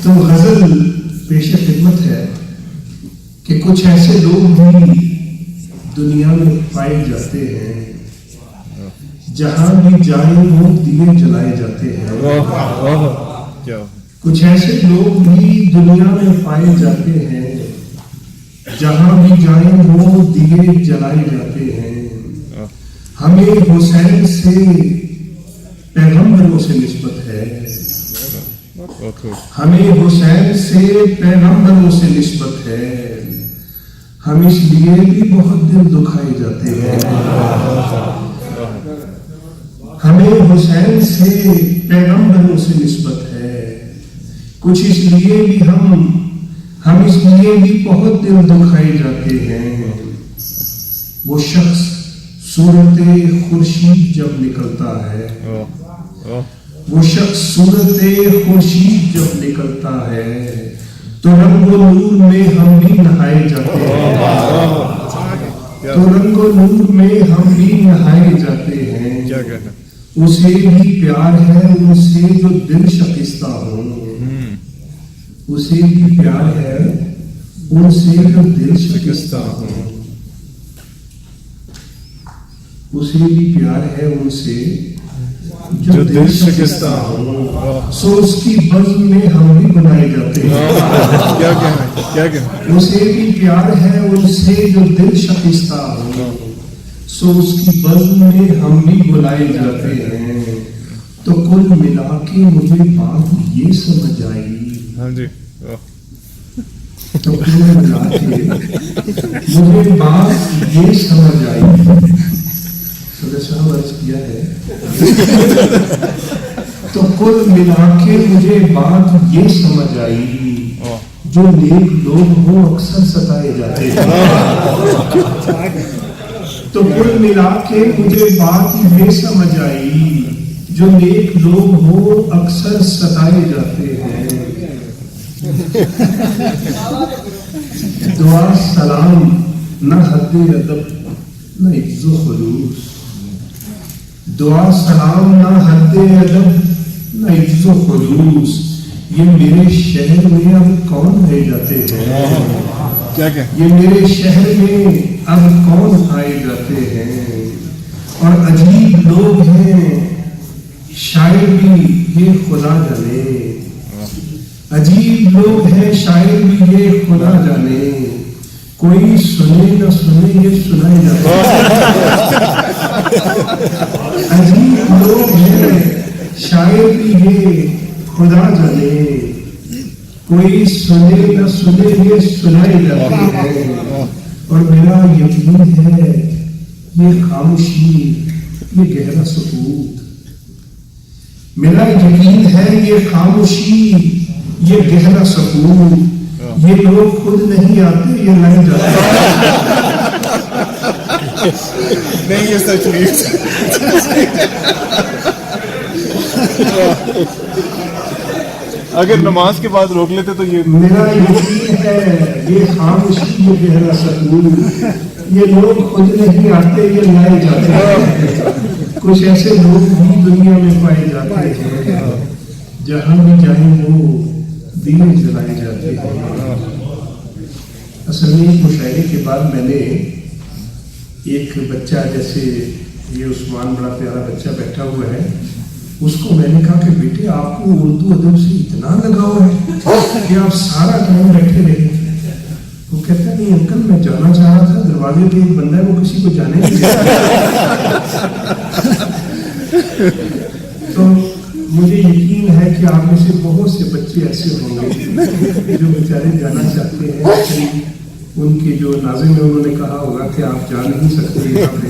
تو غزل پیش خدمت ہے کہ کچھ ایسے لوگ بھی دنیا میں پائے جاتے ہیں جہاں بھی جائیں وہ دیے جلائے جاتے ہیں. کچھ ایسے لوگ بھی دنیا میں پائے جاتے ہیں جہاں بھی جائیں وہ دیے جلائے جاتے ہیں. ہمیں حسین سے پیغمبروں سے نسبت ہے, ہمیں حسین سے پیغمبروں سے نسبت ہے. ہم اس لیے بھی بہت دل دکھائے جاتے ہیں. ہمیں حسین سے پیغمبروں سے نسبت ہے. کچھ اس لیے بھی ہم اس لیے بھی بہت دل دکھائے جاتے ہیں. وہ شخص صورت خورشید جب نکلتا ہے, وہ شخص صورت خورشید جب نکلتا ہے تو رنگ و نور میں ہم بھی نہائے جاتے ہیں. تو رنگ و نور میں ہم بھی نہائے جاتے ہیں. اسے بھی پیار ہے ان سے جو دل شکستہ ہوں, اسے بھی پیار ہے ان سے جو دل شکستہ ہوں. اسے بھی پیار ہے ان سے جو دل شکستہ ہوں. سو اس کی بزم میں ہم بھی بنائے جاتے ہیں. اسے بھی پیار ہے ان سے جو دل شکستہ ہوں. سو اس کی بزم میں ہم بھی بلائے جاتے ہیں. تو کل ملا کے مجھے بات یہ سمجھ آئی, تو کل ملا کے مجھے بات یہ سمجھ آئی. صدر صاحب عرض کیا ہے تو کل ملا کے مجھے بات یہ سمجھ آئی, جو نیک لوگ ہوں اکثر ستائے جاتے ہیں. تو کل ملا کے مجھے بات یہ سمجھ آئی, جو نیک لوگ ہوں اکثر ستائے جاتے ہیں. دعا سلام نہ حد ادب نہ عز و خلوص, دعا سلام نہ حد ادب نہ عز و خلوص, یہ میرے شہر میں اب کون رہ جاتے ہیں. یہ میرے شہر میں اب کون آئے جاتے ہیں. اور عجیب لوگ ہیں شاعر بھی یہ خدا جانے, عجیب لوگ ہیں شاعر بھی یہ خدا جانے. کوئی سنے نہ سنے یہ سنائے جاتے ہیں. عجیب لوگ ہیں شاعر بھی یہ خدا جانے, کوئی سنے نہ سنے یہ سنائے جاتے ہیں. اور میرا یقین ہے یہ خاموشی یہ گہرا سکوت, میرا یقین ہے یہ خاموشی یہ گہرا سکوت, یہ لوگ خود نہیں آتے یہ لگ جاتے ہیں. نہیں یہ سچ نہیں. اگر نماز کے بعد روک لیتے تو یہ میرا یقین ہے یہ خاموشی یہ گہرا سکون, یہ لوگ خود نہیں آتے یہ لائے جاتے ہیں. کچھ ایسے لوگ بھی دنیا میں پائے جاتے ہیں جہاں بھی جائیں وہ دیے جلائے جاتے ہیں. اصل میں ایک مشاعرے کے بعد میں نے ایک بچہ, جیسے یہ عثمان بڑا پیارا بچہ بیٹھا ہوا ہے, اس کو میں نے کہا کہ بیٹے آپ کو اردو ادب سے اتنا لگاؤ ہے کہ آپ سارا ٹائم بیٹھے رہے. وہ کہتا ہے نہیں انکل میں جانا چاہ رہا تھا, دروازے پہ ایک بندہ ہے وہ کسی کو جانے نہیں دیتا. تو مجھے یقین ہے کہ آپ میں سے بہت سے بچے ایسے ہوں گے جو بیچارے جانا چاہتے ہیں. ان کے جو ناظم ہے انہوں نے کہا ہوگا کہ آپ جا نہیں سکتے یہاں پہ,